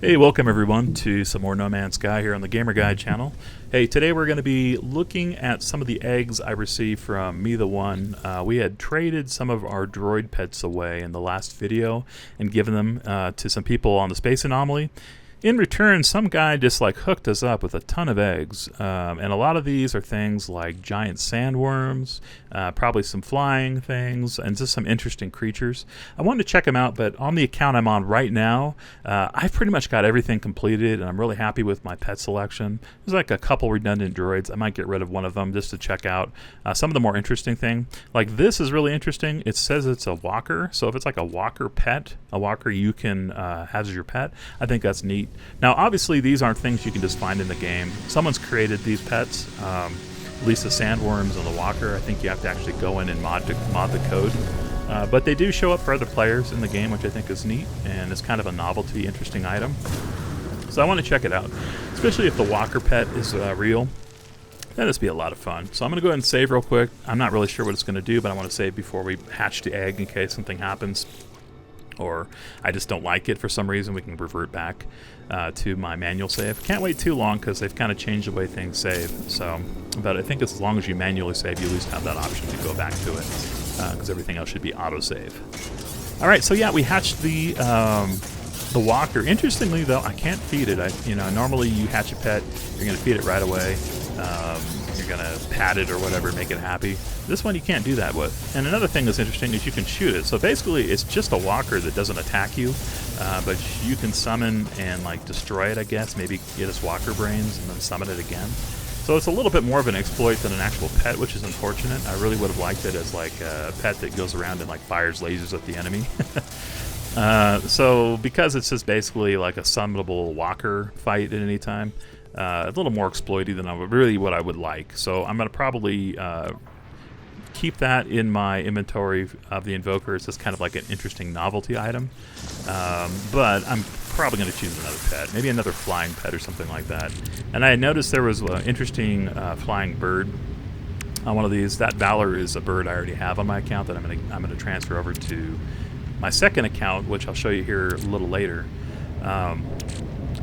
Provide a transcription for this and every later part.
Hey, welcome everyone to some more No Man's Sky here on the Gamer Guide channel. Hey, today we're going to be looking at some of the eggs I received from Me the One. We had traded some of our droid pets away in the last video and given them to some people on the space anomaly. In return, some guy just like hooked us up with a ton of eggs, and a lot of these are things like giant sandworms, probably some flying things, and just some interesting creatures. I wanted to check them out, but on the account I'm on right now, I've pretty much got everything completed, and I'm really happy with my pet selection. There's like a couple redundant droids. I might get rid of one of them just to check out some of the more interesting thing. Like this is really interesting. It says it's a walker, so if it's like a walker pet, a walker you can have as your pet, I think that's neat. Now, obviously, these aren't things you can just find in the game. Someone's created these pets, at least the sandworms and the walker. I think you have to actually go in and mod the code. But they do show up for other players in the game, which I think is neat, and it's kind of a novelty, interesting item. So I want to check it out, especially if the walker pet is real. That'd just be a lot of fun. So I'm going to go ahead and save real quick. I'm not really sure what it's going to do, but I want to save before we hatch the egg in case something happens. Or I just don't like it for some reason. We can revert back to my manual save. Can't wait too long because they've kind of changed the way things save. So, but I think as long as you manually save, you at least have that option to go back to it because everything else should be autosave. All right, so yeah, we hatched the walker. Interestingly, though, I can't feed it. Normally you hatch a pet, you're going to feed it right away. You're going to pat it or whatever, make it happy. This one you can't do that with. And another thing that's interesting is you can shoot it. So basically it's just a walker that doesn't attack you, but you can summon and like destroy it, I guess, maybe get its walker brains and then summon it again. So it's a little bit more of an exploit than an actual pet, which is unfortunate. I really would have liked it as like a pet that goes around and like fires lasers at the enemy. So because it's just basically like a summonable walker fight at any time, a little more exploity than what I would like. So I'm going to probably keep that in my inventory of the Invoker. It's just kind of like an interesting novelty item. But I'm probably going to choose another pet, maybe another flying pet or something like that. And I had noticed there was an interesting flying bird on one of these. That Valor is a bird I already have on my account that I'm going to transfer over to my second account, which I'll show you here a little later.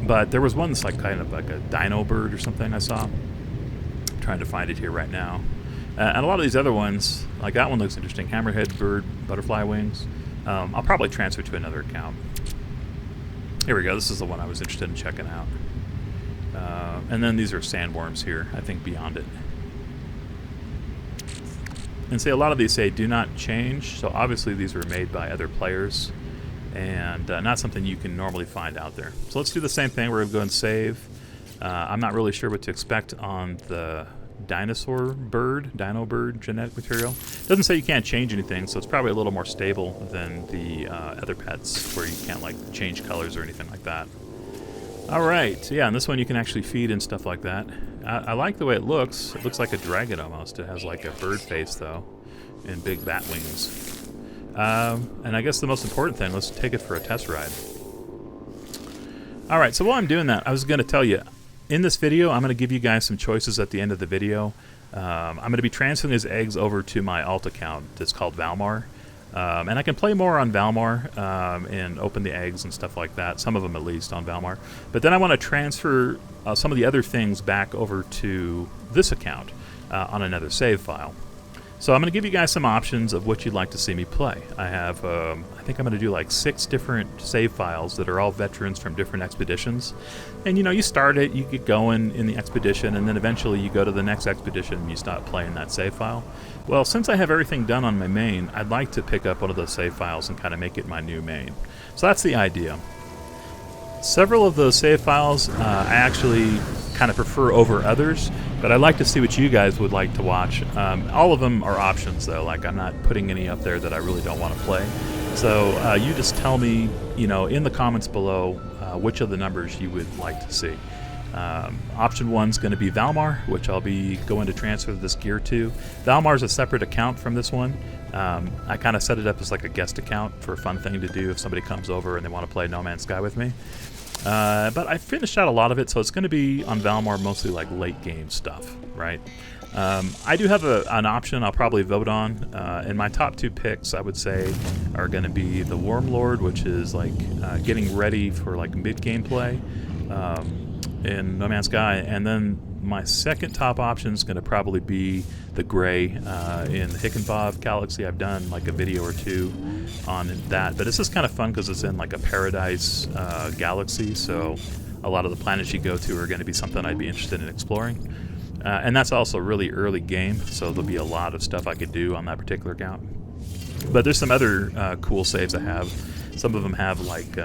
But there was one that's like kind of like a dino bird or something I saw. I'm trying to find it here right now. And a lot of these other ones, like that one looks interesting. Hammerhead bird, butterfly wings. I'll probably transfer to another account. Here we go. This is the one I was interested in checking out. And then these are sandworms here, I think beyond it. And see, a lot of these say do not change. So obviously these were made by other players and not something you can normally find out there. So let's do the same thing. We're going to go and save. I'm not really sure what to expect on the dino bird genetic material. Doesn't say you can't change anything, so it's probably a little more stable than the other pets where you can't like change colors or anything like that. Alright, so yeah, and this one you can actually feed and stuff like that. I like the way it looks. It looks like a dragon almost. It has like a bird face though and big bat wings. And I guess the most important thing, let's take it for a test ride. Alright, so while I'm doing that, I was going to tell you, in this video, I'm going to give you guys some choices at the end of the video. I'm going to be transferring his eggs over to my alt account that's called Valmaur. And I can play more on Valmaur and open the eggs and stuff like that, some of them at least on Valmaur. But then I want to transfer some of the other things back over to this account on another save file. So I'm going to give you guys some options of what you'd like to see me play. I have, I think I'm going to do like 6 different save files that are all veterans from different expeditions. And you start it, you get going in the expedition, and then eventually you go to the next expedition and you stop playing that save file. Well, since I have everything done on my main, I'd like to pick up one of those save files and kind of make it my new main. So that's the idea. Several of those save files I actually kind of prefer over others, but I'd like to see what you guys would like to watch. All of them are options though, like I'm not putting any up there that I really don't want to play. So you just tell me, in the comments below which of the numbers you would like to see. Option 1 is going to be Valmaur, which I'll be going to transfer this gear to. Valmaur is a separate account from this one. I kind of set it up as like a guest account for a fun thing to do if somebody comes over and they want to play No Man's Sky with me. But I finished out a lot of it, so it's going to be on Valmaur mostly like late game stuff, right? I do have an option I'll probably vote on, and my top 2 picks I would say are going to be the Wormlord, which is like getting ready for like mid-game play in No Man's Sky, and then my second top option is going to probably be the Gray in the Hickenbov Galaxy. I've done like a video or 2 on that, but this is kind of fun because it's in like a paradise galaxy, so a lot of the planets you go to are going to be something I'd be interested in exploring. And that's also really early game, so there'll be a lot of stuff I could do on that particular account. But there's some other cool saves I have. Some of them have like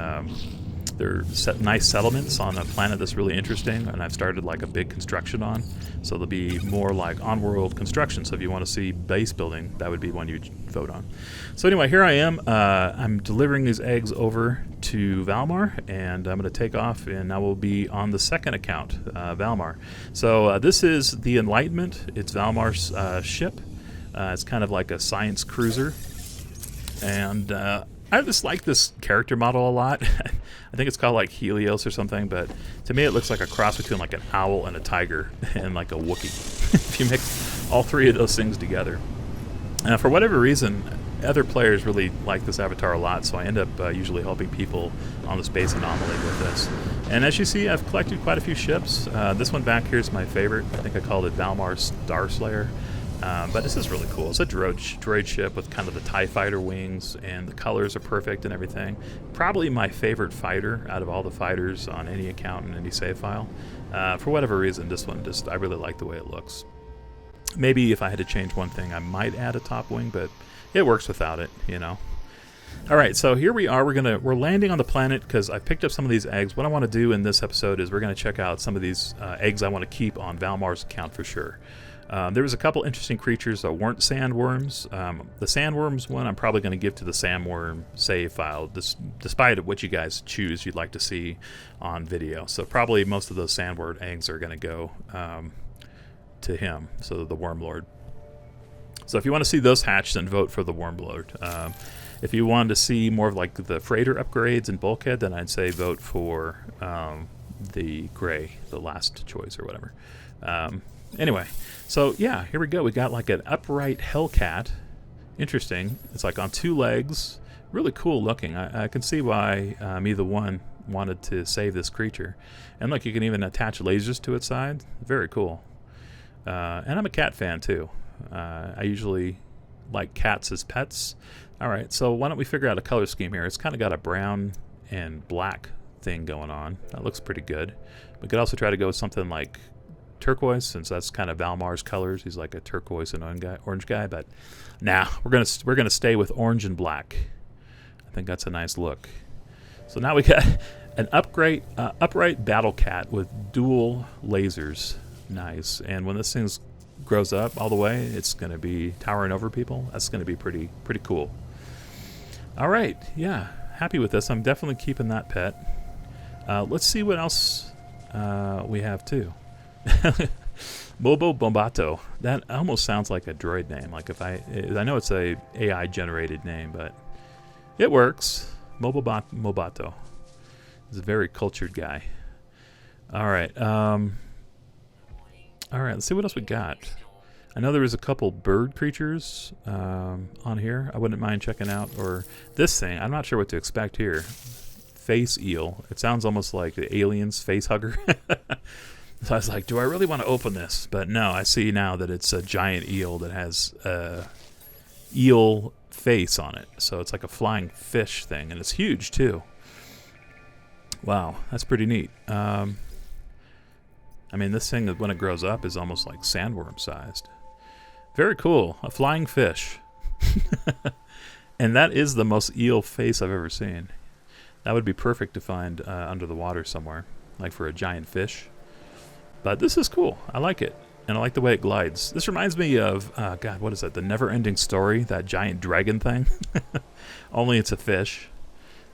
they're nice settlements on a planet that's really interesting, and I've started like a big construction on. So there'll be more like on-world construction. So if you want to see base building, that would be one you'd vote on. So anyway, here I am. I'm delivering these eggs over to Valmaur, and I'm going to take off, and I will be on the second account, Valmaur. So this is the Enlightenment. It's Valmaur's ship. It's kind of like a science cruiser, and I just like this character model a lot. I think it's called like Helios or something, but to me it looks like a cross between like an owl and a tiger and like a Wookiee. If you mix all 3 of those things together. For whatever reason, other players really like this avatar a lot, so I end up usually helping people on the space anomaly with this. And as you see, I've collected quite a few ships. This one back here is my favorite. I think I called it Valmaur Starslayer. But this is really cool. It's a droid ship with kind of the TIE fighter wings, and the colors are perfect and everything. Probably my favorite fighter out of all the fighters on any account and any save file. For whatever reason, this one I really like the way it looks. Maybe if I had to change one thing, I might add a top wing, but it works without it, you know. All right, so here we are. We're landing on the planet because I picked up some of these eggs. What I want to do in this episode is we're going to check out some of these eggs I want to keep on Valmaur's account for sure. There was a couple interesting creatures that weren't sandworms. The sandworms one I'm probably going to give to the sandworm save file, despite what you guys choose you'd like to see on video. So probably most of those sandworm eggs are going to go to him, so the Wormlord. So if you want to see those hatch, then vote for the Wormlord. If you wanted to see more of like the freighter upgrades and bulkhead, then I'd say vote for the Gray, the last choice or whatever. Anyway, so yeah, here we go. We got like an upright Hellcat. Interesting. It's like on 2 legs. Really cool looking. I can see why Me the One wanted to save this creature. And look, you can even attach lasers to its side. Very cool. And I'm a cat fan too. I usually like cats as pets. All right, so why don't we figure out a color scheme here? It's kind of got a brown and black thing going on. That looks pretty good. We could also try to go with something like turquoise, since that's kind of Valmaur's colors. He's like a turquoise and orange guy, but nah, we're gonna stay with orange and black. I think that's a nice look. So now we got an upright battle cat with dual lasers. Nice. And when this thing grows up all the way, it's gonna be towering over people. That's gonna be pretty cool. All right, yeah, happy with this. I'm definitely keeping that pet. Let's see what else we have too. Bobo Bombato. That almost sounds like a droid name. Like if I know it's a AI generated name, but it works. Mobato. He's a very cultured guy. All right. All right. Let's see what else we got. I know there was a couple bird creatures on here. I wouldn't mind checking out. Or this thing. I'm not sure what to expect here. Face eel. It sounds almost like the Aliens face hugger. So I was like, do I really want to open this? But no, I see now that it's a giant eel that has a eel face on it. So it's like a flying fish thing, and it's huge too. Wow, that's pretty neat. I mean, this thing, when it grows up, is almost like sandworm sized. Very cool. A flying fish. And that is the most eel face I've ever seen. That would be perfect to find under the water somewhere, like for a giant fish. But this is cool. I like it. And I like the way it glides. This reminds me of, God, what is that? The Never-Ending Story, that giant dragon thing. Only it's a fish.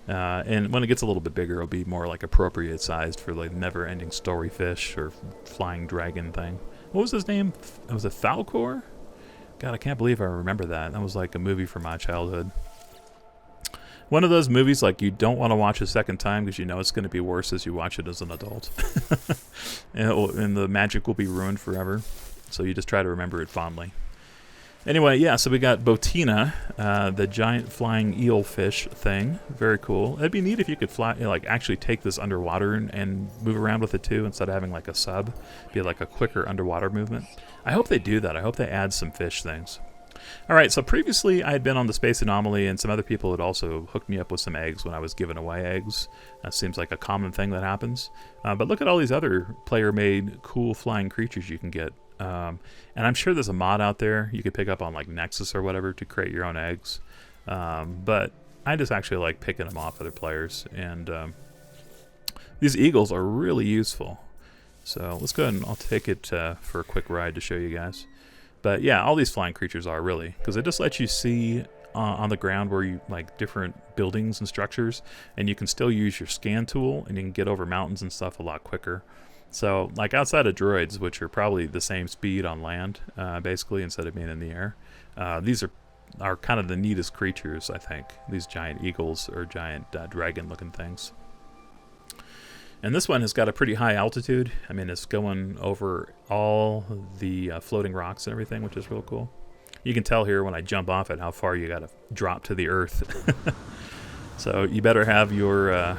And when it gets a little bit bigger, it'll be more like appropriate sized for like Never-Ending Story fish or flying dragon thing. What was his name? Was it Falcor? God, I can't believe I remember that. That was like a movie from my childhood. One of those movies like you don't want to watch a second time because you know it's going to be worse as you watch it as an adult. And the magic will be ruined forever. So you just try to remember it fondly. Anyway, yeah, so we got Botina, the giant flying eel fish thing. Very cool. It'd be neat if you could fly, like actually take this underwater and move around with it too, instead of having like a sub. Be like a quicker underwater movement. I hope they do that. I hope they add some fish things. All right, so previously I had been on the Space Anomaly, and some other people had also hooked me up with some eggs when I was giving away eggs. That seems like a common thing that happens. But look at all these other player-made cool flying creatures you can get. And I'm sure there's a mod out there you could pick up on like Nexus or whatever to create your own eggs. But I just actually like picking them off other players. And these eagles are really useful. So let's go ahead and I'll take it for a quick ride to show you guys. But yeah, all these flying creatures are really, because it just lets you see on the ground where you like different buildings and structures, and you can still use your scan tool, and you can get over mountains and stuff a lot quicker. So like outside of droids, which are probably the same speed on land, basically, instead of being in the air, these are kind of the neatest creatures, I think. These giant eagles or giant dragon-looking things. And this one has got a pretty high altitude. I mean, it's going over all the floating rocks and everything, which is real cool. You can tell here when I jump off it how far you got to drop to the earth. So you better have your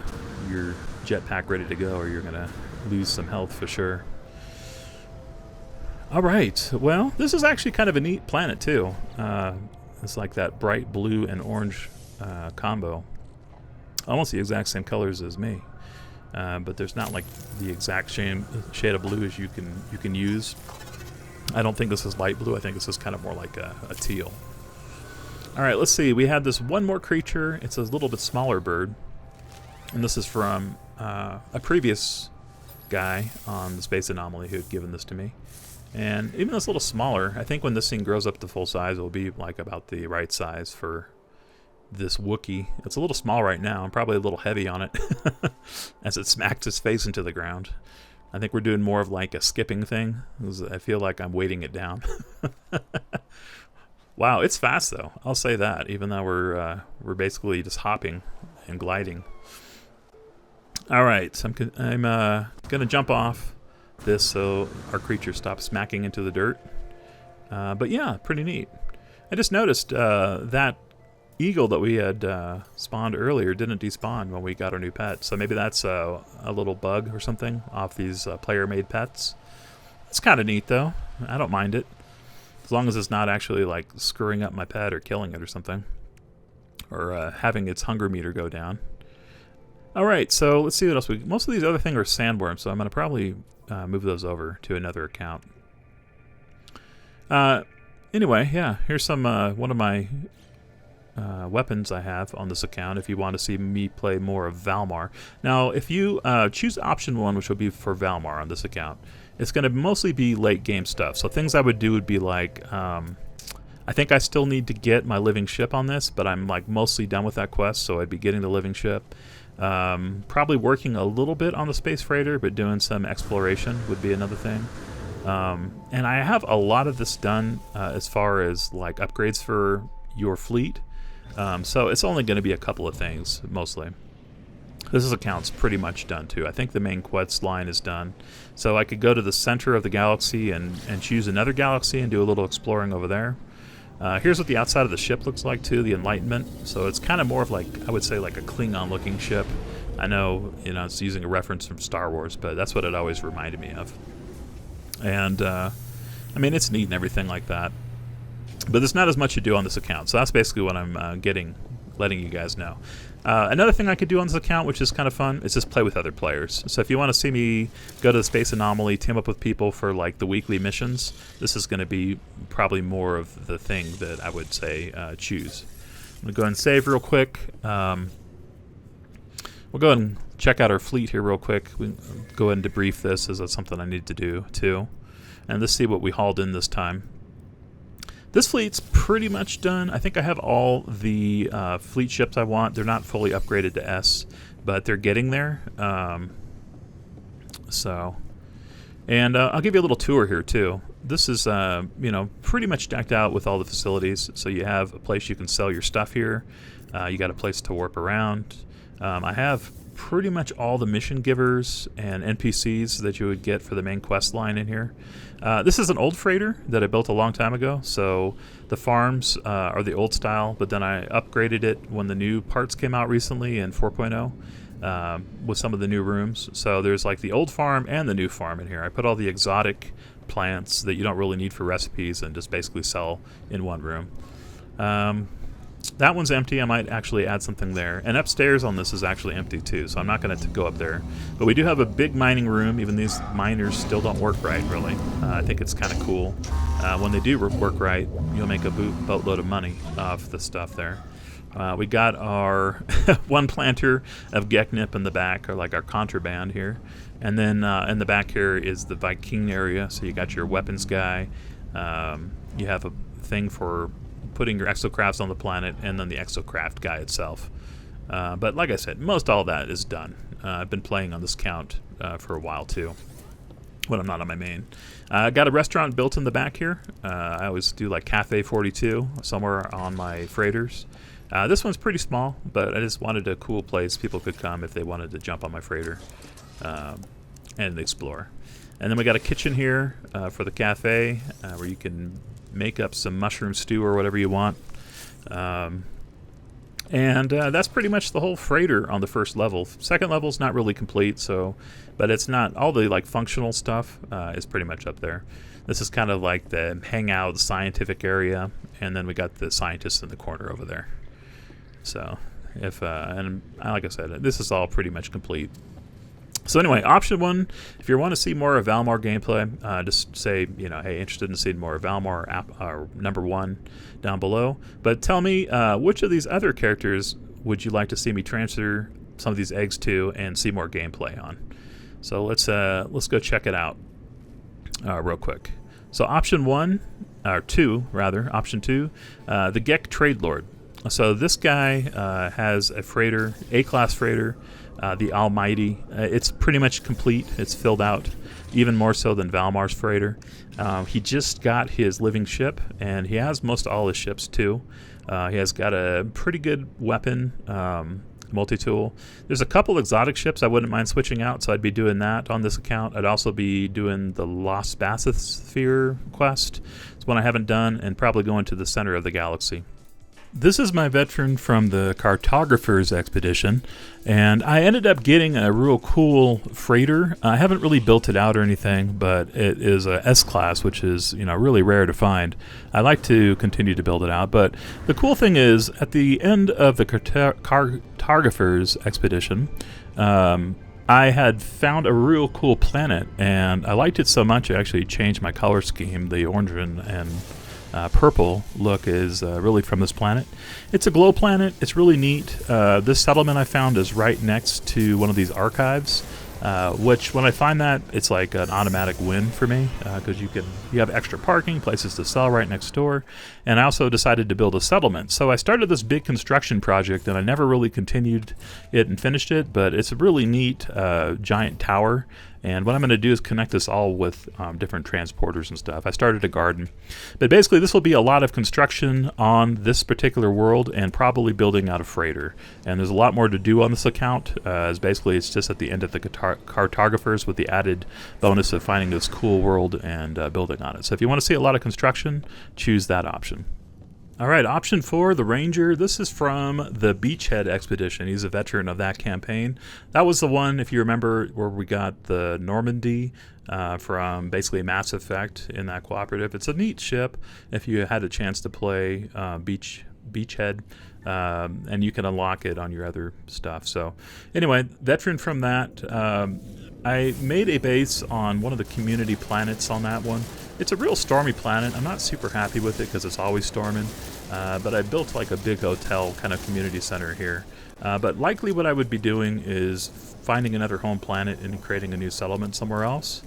jetpack ready to go, or you're going to lose some health for sure. All right. Well, this is actually kind of a neat planet, too. It's like that bright blue and orange combo. Almost the exact same colors as me. But there's not like the exact shade of blue as you can use. I don't think this is light blue. I think this is kind of more like a teal. All right, let's see. We had this one more creature. It's a little bit smaller bird, and this is from a previous guy on the Space Anomaly who had given this to me. And even though it's a little smaller, I think when this thing grows up to full size, it will be like about the right size for this Wookiee. It's a little small right now. I'm probably a little heavy on it as it smacks its face into the ground. I think we're doing more of like a skipping thing. I feel like I'm weighting it down. Wow, it's fast though. I'll say that, even though we're basically just hopping and gliding. All right, so I'm gonna jump off this so our creature stops smacking into the dirt. But yeah, pretty neat. I just noticed that eagle that we had spawned earlier didn't despawn when we got our new pet, so maybe that's a little bug or something off these player-made pets. It's kind of neat though. I don't mind it, as long as it's not actually like screwing up my pet or killing it or something, or having its hunger meter go down. All right, so let's see what else most of these other things are sandworms, so I'm going to probably move those over to another account. Anyway, yeah, here's some one of my weapons I have on this account if you want to see me play more of Valmaur. Now, if you choose option 1, which will be for Valmaur on this account, it's going to mostly be late game stuff. So things I would do would be like, I think I still need to get my living ship on this, but I'm like mostly done with that quest, so I'd be getting the living ship. Probably working a little bit on the space freighter, but doing some exploration would be another thing. And I have a lot of this done as far as like upgrades for your fleet. So it's only going to be a couple of things, mostly. This account's pretty much done, too. I think the main quest line is done. So I could go to the center of the galaxy and choose another galaxy and do a little exploring over there. Here's what the outside of the ship looks like, too, the Enlightenment. So it's kind of more of like, I would say, like a Klingon-looking ship. I know, it's using a reference from Star Wars, but that's what it always reminded me of. And, I mean, it's neat and everything like that. But there's not as much to do on this account, so that's basically what I'm letting you guys know. Another thing I could do on this account, which is kind of fun, is just play with other players. So if you want to see me go to the Space Anomaly, team up with people for like the weekly missions, this is going to be probably more of the thing that I would say choose. I'm going to go ahead and save real quick. We'll go ahead and check out our fleet here real quick. We'll go ahead and debrief this, as that's something I need to do too. And let's see what we hauled in this time. This fleet's pretty much done. I think I have all the fleet ships I want. They're not fully upgraded to S, but they're getting there. And I'll give you a little tour here too. This is pretty much decked out with all the facilities. So you have a place you can sell your stuff here. You got a place to warp around. I have pretty much all the mission givers and NPCs that you would get for the main quest line in here. This is an old freighter that I built a long time ago, so the farms are the old style, but then I upgraded it when the new parts came out recently in 4.0 with some of the new rooms. So there's like the old farm and the new farm in here. I put all the exotic plants that you don't really need for recipes and just basically sell in one room. That one's empty. I might actually add something there. And upstairs on this is actually empty too, so I'm not going to go up there. But we do have a big mining room. Even these miners still don't work right, really. I think it's kind of cool. When they do work right, you'll make a boatload of money off the stuff there. We got our one planter of Geknip in the back, or like our contraband here. And then in the back here is the Viking area, so you got your weapons guy. You have a thing for putting your exocrafts on the planet, and then the exocraft guy itself. But like I said, most all that is done. I've been playing on this count for a while too, when I'm not on my main. I got a restaurant built in the back here. I always do like Cafe 42 somewhere on my freighters. This one's pretty small, but I just wanted a cool place people could come if they wanted to jump on my freighter and explore. And then we got a kitchen here for the cafe where you can make up some mushroom stew or whatever you want. And that's pretty much the whole freighter on the first level. Second level's not really complete, so, but it's not, all the like functional stuff is pretty much up there. This is kind of like the hangout scientific area, and then we got the scientists in the corner over there. So if and like I said, this is all pretty much complete. So anyway, option one, if you want to see more of Valmaur gameplay, just say, you know, hey, interested in seeing more of Valmaur, number one down below. But tell me, which of these other characters would you like to see me transfer some of these eggs to and see more gameplay on? So let's go check it out real quick. So option one, or two rather, option two, the Gek Trade Lord. So this guy has a freighter, A-class freighter, the Almighty. It's pretty much complete. It's filled out, even more so than Valmaur's freighter. He just got his living ship, and he has most all his ships too. He has got a pretty good weapon, multi-tool. There's a couple exotic ships I wouldn't mind switching out, so I'd be doing that on this account. I'd also be doing the Lost Bathysphere quest. It's one I haven't done, and probably going to the center of the galaxy. This is my veteran from the Cartographer's expedition, and I ended up getting a real cool freighter. I haven't really built it out or anything, but it is a S-class, which is, you know, really rare to find. I like to continue to build it out, but the cool thing is, at the end of the Cartographer's expedition, I had found a real cool planet, and I liked it so much I actually changed my color scheme. The orange and purple look is really from this planet. It's a glow planet. It's really neat. This settlement I found is right next to one of these archives, which when I find that, it's like an automatic win for me because you have extra parking, places to sell right next door, and I also decided to build a settlement. So I started this big construction project, and I never really continued it and finished it, but it's a really neat giant tower. And what I'm going to do is connect this all with different transporters and stuff. I started a garden. But basically, this will be a lot of construction on this particular world and probably building out a freighter. And there's a lot more to do on this account, as basically it's just at the end of the Cartographers with the added bonus of finding this cool world and building on it. So if you want to see a lot of construction, choose that option. All right, option 4, the Ranger. This is from the Beachhead expedition. He's a veteran of that campaign. That was the one, if you remember, where we got the Normandy from basically Mass Effect in that cooperative. It's a neat ship if you had a chance to play Beachhead, and you can unlock it on your other stuff. So anyway, veteran from that. I made a base on one of the community planets on that one. It's a real stormy planet. I'm not super happy with it because it's always storming, but I built like a big hotel kind of community center here. But likely what I would be doing is finding another home planet and creating a new settlement somewhere else.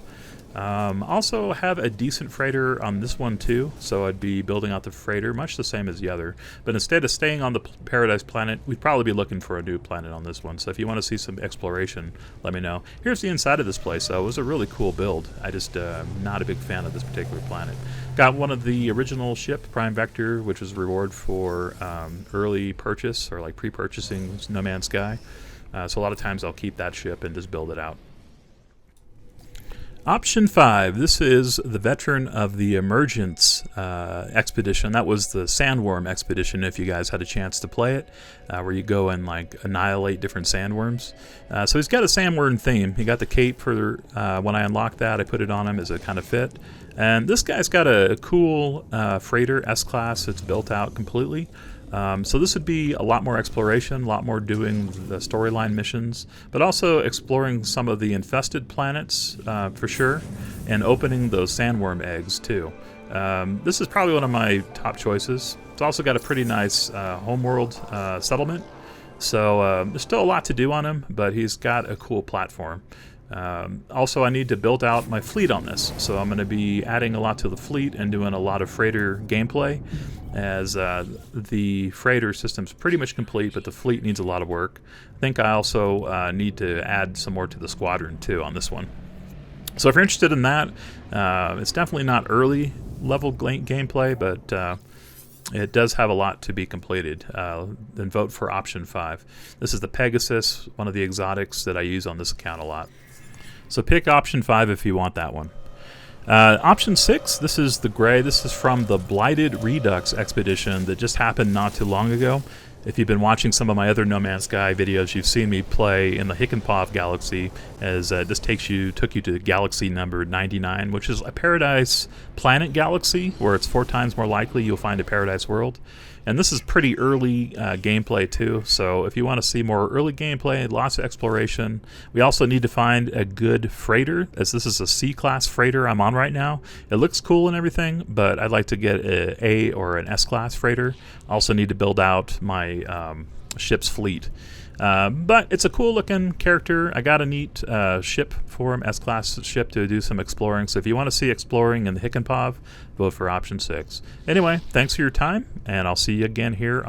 Also have a decent freighter on this one too, so I'd be building out the freighter much the same as the other, but instead of staying on the Paradise planet, we'd probably be looking for a new planet on this one. So if you want to see some exploration, let me know. Here's the inside of this place though. It was a really cool build. I just not a big fan of this particular planet. Got one of the original ship, Prime Vector, which was a reward for early purchase or like pre-purchasing No Man's Sky. So a lot of times I'll keep that ship and just build it out. Option 5, this is the veteran of the Emergence expedition. That was the Sandworm expedition, if you guys had a chance to play it, where you go and like annihilate different sandworms. So he's got a sandworm theme. He got the cape for when I unlocked that, I put it on him as a kind of fit. And this guy's got a cool freighter S-Class. It's built out completely. So this would be a lot more exploration, a lot more doing the storyline missions, but also exploring some of the infested planets for sure, and opening those sandworm eggs too. This is probably one of my top choices. It's also got a pretty nice homeworld settlement, so there's still a lot to do on him, but he's got a cool platform. Also, I need to build out my fleet on this, so I'm going to be adding a lot to the fleet and doing a lot of freighter gameplay, as the freighter system's pretty much complete, but the fleet needs a lot of work. I think I also need to add some more to the squadron too on this one. So if you're interested in that, it's definitely not early level gameplay, but it does have a lot to be completed. Then vote for option 5. This is the Pegasus, one of the exotics that I use on this account a lot. So pick option 5 if you want that one. Option 6, this is the gray. This is from the Blighted Redux expedition that just happened not too long ago. If you've been watching some of my other No Man's Sky videos, you've seen me play in the Hickenpov galaxy, as this took you to galaxy number 99, which is a paradise planet galaxy, where it's 4 times more likely you'll find a paradise world. And this is pretty early gameplay too, so if you want to see more early gameplay, lots of exploration. We also need to find a good freighter, as this is a C-class freighter I'm on right now. It looks cool and everything, but I'd like to get an A or an S-class freighter. I also need to build out my ship's fleet. But it's a cool looking character. I got a neat ship for him, S-Class ship, to do some exploring. So if you want to see exploring in the Hickenpov, vote for option 6. Anyway, thanks for your time, and I'll see you again here on